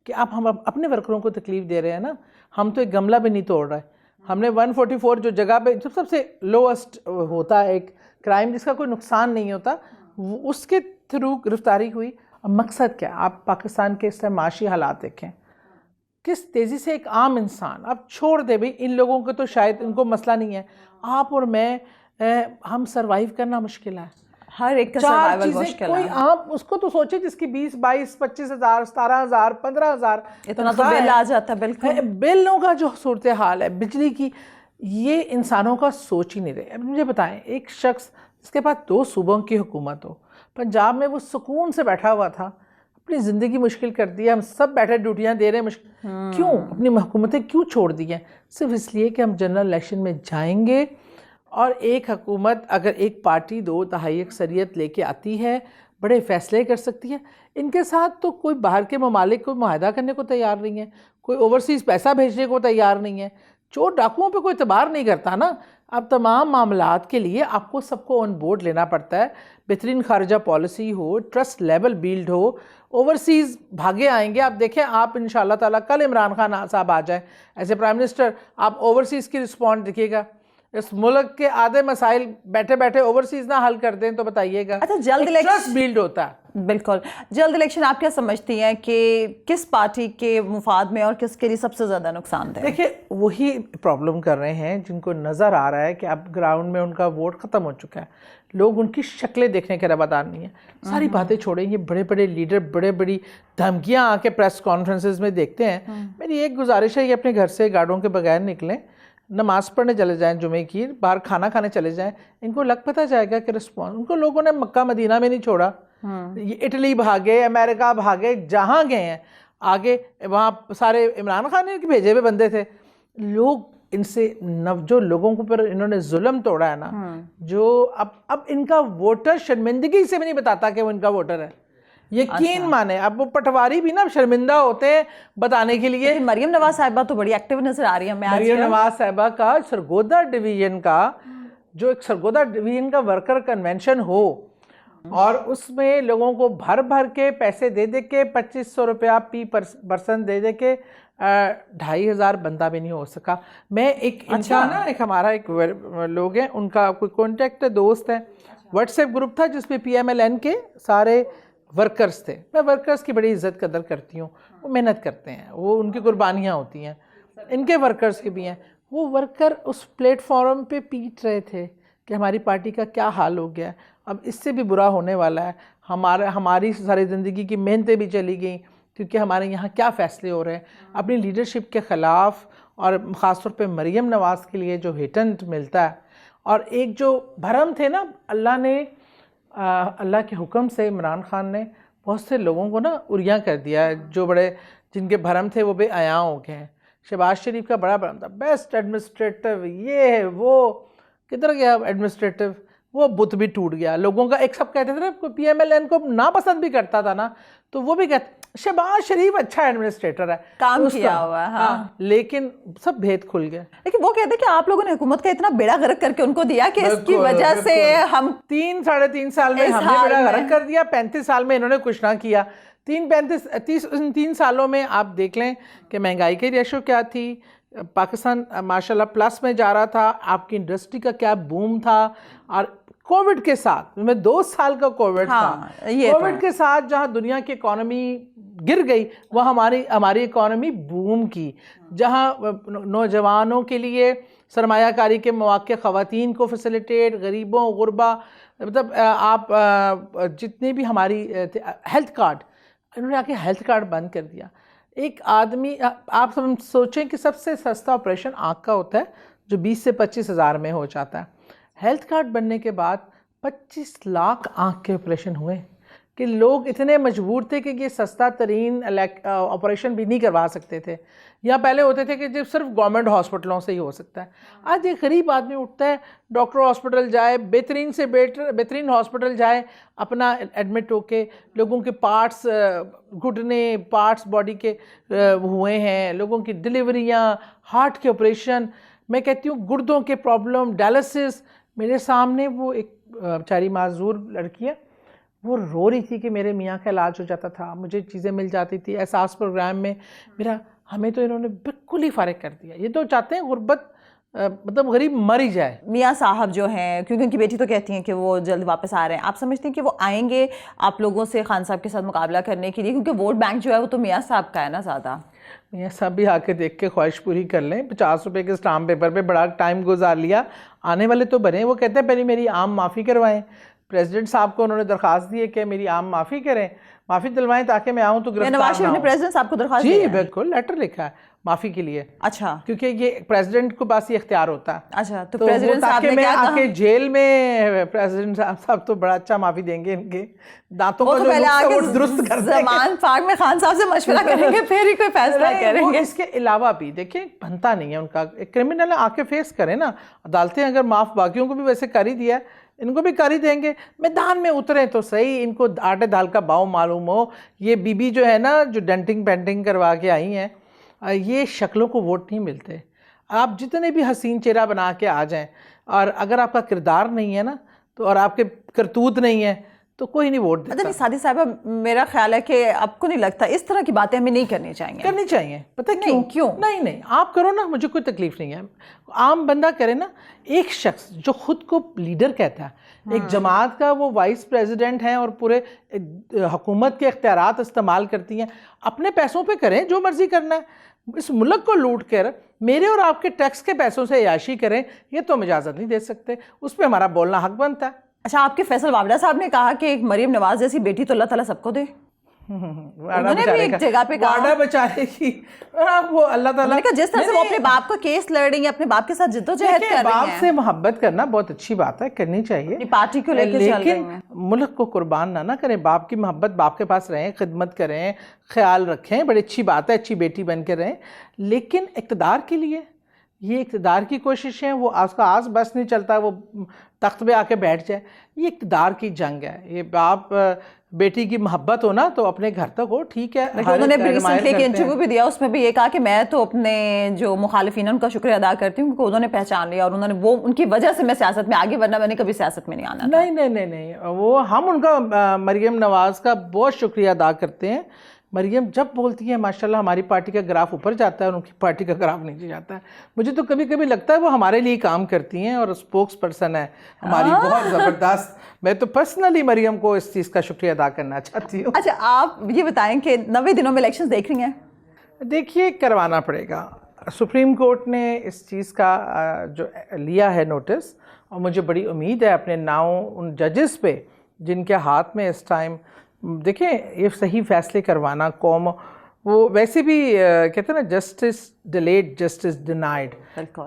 कि आप हम अपने वर्करों को तकलीफ दे रहे हैं ना। हम तो एक गमला भी नहीं तोड़ रहे। हमने 144 जो जगह पे जब सबसे लोएस्ट होता है एक क्राइम जिसका कोई नुकसान नहीं होता, उसके थ्रू गिरफ्तारी हुई। अब मकसद क्या? आप पाकिस्तान के इस माशी हालात देखें, किस तेज़ी से एक आम इंसान, अब छोड़ दे भाई इन लोगों को तो शायद इनको मसला नहीं है, आप और मैं हम सरवाइव करना मुश्किल है। हर एक का सर्वाइवल मुश्किल है। आप उसको तो सोचे जिसकी 20, 22, 25,000, 17,000, 15,000 इतना तो बिल आ जाता। बिल्कुल, बिलों का जो सूरत हाल है बिजली की, ये इंसानों का सोच ही नहीं रहे। अब मुझे बताएं, एक शख्स जिसके पास 2 सूबों की हुकूमत हो, पंजाब में वो सुकून से बैठा हुआ था, अपनी ज़िंदगी मुश्किल कर दी है। हम सब बैठे ड्यूटियां दे रहे हैं मुश्किल, क्यों? अपनी हुकूमतें क्यों छोड़ दी हैं? सिर्फ इसलिए कि हम जनरल इलेक्शन में जाएंगे और एक हुकूमत अगर एक पार्टी 2/3 अक्सरियत लेके आती है, बड़े फैसले कर सकती है। इनके साथ तो कोई बाहर के ममालिक को मुआहदा करने को तैयार नहीं है, कोई ओवरसीज़ पैसा भेजने को तैयार नहीं है, चोर डाकुओं पे कोई एतबार नहीं करता ना। अब तमाम मामलात के लिए आपको सबको ऑन बोर्ड लेना पड़ता है। बेहतरीन खारजा पॉलिसी हो, ट्रस्ट लेवल बिल्ड हो, ओवरसीज़ भागे आएंगे। आप देखें, आप इंशाल्लाह ताला कल इमरान खान साहब आ जाएं एज ए प्राइम मिनिस्टर, आप ओवरसीज़ की रिस्पॉन्स देखिएगा। इस मुल्क के आधे मसाइल बैठे बैठे ओवरसीज ना हल कर दें तो बताइएगा। अच्छा, जल्द इलेक्शन बिल्ड होता है। बिल्कुल, जल्द इलेक्शन आप क्या समझती हैं कि किस पार्टी के मुफाद में और किसके लिए सबसे ज़्यादा नुकसान है? देखिए, वही प्रॉब्लम कर रहे हैं जिनको नज़र आ रहा है कि अब ग्राउंड में उनका वोट ख़त्म हो चुका है, लोग उनकी शक्लें देखने के रवादार नहीं है। सारी बातें छोड़ें, ये बड़े बड़े लीडर बड़े बड़ी धमकियाँ आके प्रेस कॉन्फ्रेंसेस में देखते हैं। मेरी एक गुजारिश है, ये अपने घर से गार्डों के बगैर निकलें, नमाज़ पढ़ने चले जाएं जुमे की, बाहर खाना खाने चले जाएं, इनको लग पता जाएगा कि रिस्पॉन्स उनको लोगों ने मक्का मदीना में नहीं छोड़ा। ये इटली भागे, अमेरिका भागे, जहाँ गए हैं आगे वहाँ सारे इमरान खान ने भेजे हुए बंदे थे। लोग इनसे जो लोगों के ऊपर इन्होंने जुल्म तोड़ा है ना, जो अब इनका वोटर शर्मिंदगी से भी नहीं बताता कि वो इनका वोटर है। यकीन माने, अब वो पटवारी भी ना शर्मिंदा होते हैं बताने के लिए। मरियम नवाज साहिबा तो बड़ी एक्टिव नजर आ रही है। मरियम नवाज साहिबा का सरगोदा डिवीजन का जो एक सरगोदा डिवीजन का वर्कर कन्वेंशन हो और उसमें लोगों को भर भर के पैसे दे दे के 2500 रुपया पर्सन दे दे के 2500 बंदा भी नहीं हो सका। मैं एक इनका ना एक हमारा एक लोग हैं, उनका कोई कॉन्टेक्ट है, दोस्त है, व्हाट्सएप ग्रुप था जिसमें PMLN के सारे वर्कर्स थे। मैं वर्कर्स की बड़ी इज्जत कदर करती हूँ, वो मेहनत करते हैं, वो उनकी कुर्बानियाँ होती हैं, इनके वर्कर्स की भी हैं। वो वर्कर उस प्लेटफॉर्म पे पीट रहे थे कि हमारी पार्टी का क्या हाल हो गया, अब इससे भी बुरा होने वाला है, हमारी सारी ज़िंदगी की मेहनतें भी चली गई क्योंकि हमारे यहाँ क्या फ़ैसले हो रहे हैं। अपनी लीडरशिप के ख़िलाफ़ और ख़ासतौर पे मरियम नवाज़ के लिए जो हेटेंट मिलता है, और एक जो भरम थे ना, अल्लाह के हुक्म से इमरान खान ने बहुत से लोगों को ना उरियाँ कर दिया है, जो बड़े जिनके भरम थे वो बेअयां हो गए हैं। शहबाज शरीफ का बड़ा भरम था, बेस्ट एडमिनिस्ट्रेटिव, ये है वो, किधर गया एडमिनिस्ट्रेटिव, वो बुत भी टूट गया। लोगों का एक सब कहते थे ना, PMLN को नापसंद भी करता था ना, तो वो भी कहते शहबाज शरीफ अच्छा एडमिनिस्ट्रेटर है, काम किया हुआ है। हाँ, लेकिन सब भेद खुल गए। लेकिन वो कहते हैं कि आप लोगों ने हुकूमत का इतना बेड़ा गर्क करके उनको दिया कि इसकी वजह से हम 3-3.5 साल में हमने बेड़ा गर्क कर दिया, 35 साल में इन्होंने कुछ ना किया। 3 सालों में आप देख लें कि महंगाई की रेशो क्या थी, पाकिस्तान माशाल्लाह प्लस में जा रहा था, आपकी इंडस्ट्री का क्या बूम था, और कोविड के साथ में 2 साल का कोविड था, कोविड के साथ जहां दुनिया की इकोनॉमी गिर गई, वह हमारी इकॉनमी बूम की। जहाँ नौजवानों के लिए सरमायाकारी के मौके, ख़वातीन को फैसिलिटेट, गरीबों, गुरबा, मतलब आप जितने भी हमारी हेल्थ कार्ड, इन्होंने आके हेल्थ कार्ड बंद कर दिया। एक आदमी, आप सब सोचें कि सबसे सस्ता ऑपरेशन आँख का होता है जो 20 से 25 हज़ार में हो जाता है। हेल्थ कार्ड बनने के बाद 25 लाख आँख के ऑपरेशन हुए कि लोग इतने मजबूर थे कि ये सस्ता तरीन ऑपरेशन भी नहीं करवा सकते थे। या पहले होते थे कि जब सिर्फ गवर्नमेंट हॉस्पिटलों से ही हो सकता है। आज एक गरीब आदमी उठता है, डॉक्टर हॉस्पिटल जाए, बेहतरीन से बेहतरीन हॉस्पिटल जाए, अपना एडमिट होके लोगों के पार्ट्स, घुटने पार्ट्स बॉडी के हुए हैं, लोगों की डिलीवरियाँ, हार्ट के ऑपरेशन, मैं कहती हूँ गुर्दों के प्रॉब्लम, डायलिसिस। मेरे सामने वो एक बेचारी माजूर लड़की है, वो रो रही थी कि मेरे मियाँ का इलाज हो जाता था, मुझे चीज़ें मिल जाती थी, एहसास प्रोग्राम में मेरा, हमें तो इन्होंने बिल्कुल ही फ़ारिग कर दिया। ये तो चाहते हैं गुर्बत, मतलब गरीब मर ही जाए। मियाँ साहब जो हैं, क्योंकि उनकी बेटी तो कहती हैं कि वो जल्द वापस आ रहे हैं, आप समझते हैं कि वो आएंगे आप लोगों से, खान साहब के साथ मुकाबला करने के लिए? क्योंकि वोट बैंक जो है वो तो मियाँ साहब का है ना ज़्यादा। मियाँ साहब भी आके देख के ख्वाहिश पूरी कर लें। 50 रुपये के स्टाम्प पेपर पे बड़ा टाइम गुजार लिया, आने वाले तो बने। वो कहते हैं पहले मेरी आम माफ़ी करवाएं। प्रेसिडेंट साहब को उन्होंने दरख्वास्त दी है कि मेरी आम माफ़ी करें, माफ़ी दिलवाएं ताकि मैं आऊँ तो गिरफ्तार ना नवाज शरीफ ने प्रेसिडेंट साहब को दरख्वास्त जी बिल्कुल, लेटर लिखा है माफ़ी के लिए। अच्छा, क्योंकि ये प्रेसिडेंट को पास ये इख्तियार होता है। अच्छा, तो प्रेसिडेंट साहब ने मैं क्या कहा? आके जेल में, प्रेसिडेंट साहब तो बड़ा अच्छा माफ़ी देंगे, इनके दांतों को तो पहले आके दुरुस्त कर देंगे। ज़मान फाग में खान साहब से मशवरा करेंगे, फिर ही कोई फैसला करेंगे। इसके अलावा भी देखिए, बनता नहीं है उनका, एक क्रिमिनल आके फेस करें ना, अदालतें अगर माफ़, बाकियों को भी वैसे कर ही दिया है, इनको भी कर ही देंगे। मैदान में उतरे तो सही, इनको आटे दाल का भाव मालूम हो। ये बीबी जो है ना, जो डेंटिंग पेंटिंग करवा के आई हैं, ये शक्लों को वोट नहीं मिलते। आप जितने भी हसीन चेहरा बना के आ जाएं, और अगर आपका किरदार नहीं है ना, तो और आपके करतूत नहीं है, तो कोई नहीं वोट देता। सादी साहिबा, मेरा ख्याल है कि आपको नहीं लगता इस तरह की बातें हमें नहीं करनी चाहिए? करनी चाहिए। पता है क्यों? क्यों नहीं, आप करो ना, मुझे कोई तकलीफ नहीं है। आम बंदा करे ना। एक शख्स जो खुद को लीडर कहता है, एक जमात का वो वाइस प्रेसिडेंट हैं और पूरे हुकूमत के इख्तियारात इस्तेमाल करती हैं, अपने पैसों पे करें जो मर्जी करना है। इस मुल्क को लूट कर मेरे और आपके टैक्स के पैसों से अयाशी करें, ये तो हम इजाज़त नहीं दे सकते। उस पर हमारा बोलना हक बनता है। अच्छा, आपके फैसल वावड़ा साहब ने कहा कि एक मरीम नवाज जैसी बेटी तो अल्लाह ताला सबको दे। उन्होंने भी एक जगह पे कहा, वाड़ा बेचारे की, वो अल्लाह ताला, जिस तरह से वो अपने बाप का केस लड़ रही है, अपने बाप के साथ जिद्दोजहद कर रही हैं। बाप से मोहब्बत करना बहुत अच्छी बात है, करनी चाहिए, पार्टी को लेकर चल रही हैं। मुल्क को कुर्बान ना करें। बाप की मोहब्बत, बाप के पास रहें, खिदमत करें, ख्याल रखें, बड़ी अच्छी बात है, अच्छी बेटी बन के रहें। लेकिन इक़्तिदार के लिए, ये इक़्तिदार की कोशिश है, वो उसका आस बस नहीं चलता, वो तख्त पे आके बैठ जाए। ये इक़्तिदार की जंग है। ये बाप बेटी की मोहब्बत हो ना, तो अपने घर तक हो, ठीक है। उन्होंने एक इंटरव्यू भी दिया, उसमें भी ये कहा कि मैं तो अपने जो मुखालिफिन उनका शुक्रिया अदा करती हूँ, क्योंकि उन्होंने पहचान लिया और उन्होंने, वो उनकी वजह से मैं सियासत में आगे, वरना मैंने कभी सियासत में नहीं आना। नहीं, वो हम उनका, मरियम नवाज का बहुत शुक्रिया अदा करते हैं। मरियम जब बोलती है माशाल्लाह, हमारी पार्टी का ग्राफ ऊपर जाता है और उनकी पार्टी का ग्राफ नीचे जाता है। मुझे तो कभी कभी लगता है वो हमारे लिए काम करती हैं और स्पोक्स पर्सन है हमारी, बहुत ज़बरदस्त। मैं तो पर्सनली मरियम को इस चीज़ का शुक्रिया अदा करना चाहती हूँ। अच्छा, आप ये बताएं कि 90 दिनों में इलेक्शंस देख रही हैं? देखिए, करवाना पड़ेगा। सुप्रीम कोर्ट ने इस चीज़ का जो लिया है नोटिस, और मुझे बड़ी उम्मीद है अपने नाम उन जजेस पे जिनके हाथ में इस टाइम, देखें, ये सही फैसले करवाना, कौम, वो वैसे भी कहते हैं ना, justice delayed justice denied.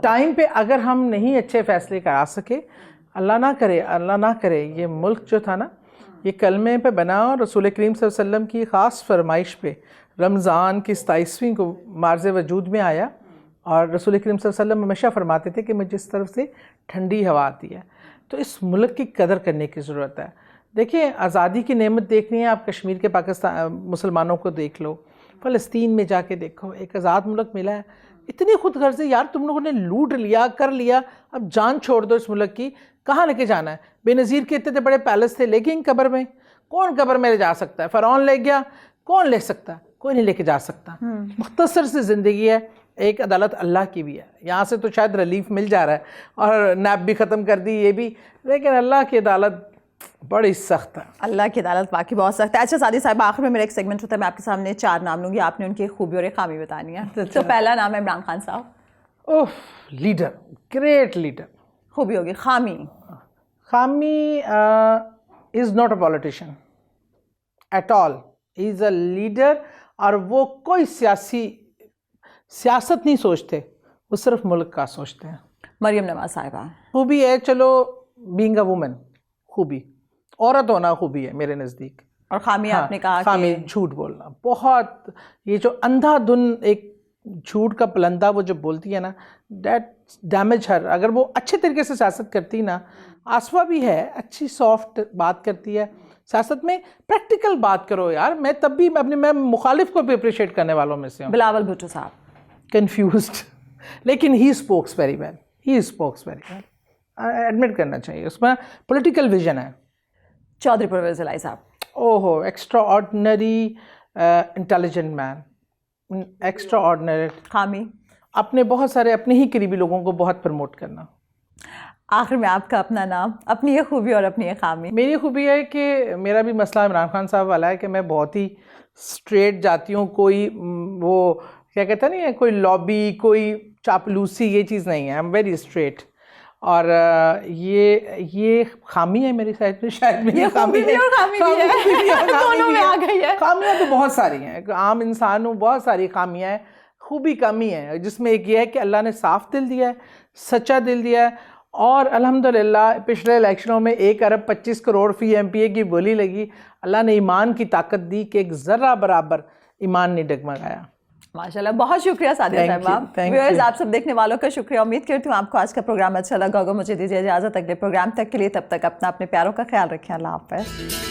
Time पे अगर हम नहीं अच्छे फैसले करा सके, अल्लाह ना करे, ये मुल्क जो था ना, ये कलमे पे बना, और रसूल करीम सल्लल्लाहु अलैहि वसल्लम की ख़ास फरमाइश पे रमज़ान की 27वीं को मार्ज़ वजूद में आया। और रसूल करीम सल्लल्लाहु अलैहि वसल्लम हमेशा फरमाते थे कि मुझे इस तरफ से ठंडी हवा आती है। तो इस मुल्क की कदर करने की ज़रूरत है। देखिए, आज़ादी की नेमत देखनी है, आप कश्मीर के पाकिस्तान मुसलमानों को देख लो, फ़लस्तीन में जाके देखो, एक आज़ाद मुल्क मिला है। इतनी खुद गर्जी, यार तुम लोगों ने लूट लिया, कर लिया, अब जान छोड़ दो इस मुल्क की। कहाँ लेके जाना है? बेनज़ीर के इतने बड़े पैलेस थे, लेकिन कब्र में, कौन कब्र में ले जा सकता है? फ़िरौन ले गया, कौन ले सकता है? कोई नहीं लेके जा सकता। मुख्तसर सी ज़िंदगी है, एक अदालत अल्लाह की भी है। यहाँ से तो शायद रिलीफ मिल जा रहा है और नैब भी ख़त्म कर दी, ये भी, लेकिन अल्लाह की अदालत बड़ी सख्त है। अल्लाह की अदालत वाकई बहुत सख्त है। अच्छा सादी साहब, आखिर में मेरा एक सेगमेंट होता है, मैं आपके सामने 4 नाम लूँगी, आपने उनकी खूबी और एक खामी बतानी है। तो पहला नाम है इमरान खान साहब। ओह, लीडर, ग्रेट लीडर। खूबी होगी। खामी? खामी is not a politician at all, is a leader. और वो कोई सियासत नहीं सोचते, वो सिर्फ मुल्क का सोचते हैं। मरियम नवाज साहिबा। खूबी है, चलो बीइंग अ वुमन, खूबी, औरत होना खूबी है मेरे नज़दीक। और खामी? हाँ, आपने कहा खामी झूठ बोलना। बहुत, ये जो अंधाधुन एक झूठ का पलंदा वो जो बोलती है ना, दैट डैमेज हर। अगर वो अच्छे तरीके से सियासत करती ना, आसवा भी है, अच्छी सॉफ्ट बात करती है सियासत में, प्रैक्टिकल बात करो यार। मैं तब भी मैं मुखालिफ को भी अप्रिशिएट करने वालों में से हूँ। बिलावल भुट्टो साहब। कंफ्यूज्ड, लेकिन ही स्पोक्स वेरी वेल, ही स्पोक्स वेरी वेल, एडमिट करना चाहिए, उसमें पॉलिटिकल विजन है। चौधरी परवेज़ इलाही साहब। ओहो, extra ordinary intelligent man, extra ordinary. खामी? अपने बहुत सारे अपने ही करीबी लोगों को बहुत प्रमोट करना। आखिर में आपका अपना नाम, अपनी ये खूबी और अपनी ये खामी? मेरी खूबी है कि मेरा भी मसला इमरान खान साहब वाला है कि मैं बहुत ही स्ट्रेट जाती हूँ। कोई वो क्या कहते हैं नहीं, कोई लॉबी, कोई चापलूसी, ये चीज़ नहीं है। I am very straight. और ये खामी है मेरी साइड में, शायद मेरी खामी है। दोनों में आ गई है। खामियां तो बहुत सारी हैं, आम इंसान हूँ, बहुत सारी खामियां हैं। खूबी कमी है, जिसमें एक ये है कि अल्लाह ने साफ दिल दिया है, सच्चा दिल दिया है। और अल्हम्दुलिल्लाह पिछले इलेक्शनों में 1 अरब 25 करोड़ फी MPA की बोली लगी। अल्लाह ने ईमान की ताकत दी कि एक ज़र्रा बराबर ईमान नहीं डगमगाया। माशाल्लाह, बहुत शुक्रिया सादिया साहिबा। व्यूअर्स, आप सब देखने वालों का शुक्रिया। उम्मीद करती हूँ आपको आज का प्रोग्राम अच्छा लगा होगा। मुझे दीजिए इजाज़त, अगले प्रोग्राम तक के लिए। तब तक अपने प्यारों का ख्याल रखें। अल्लाह हाफ़िज़।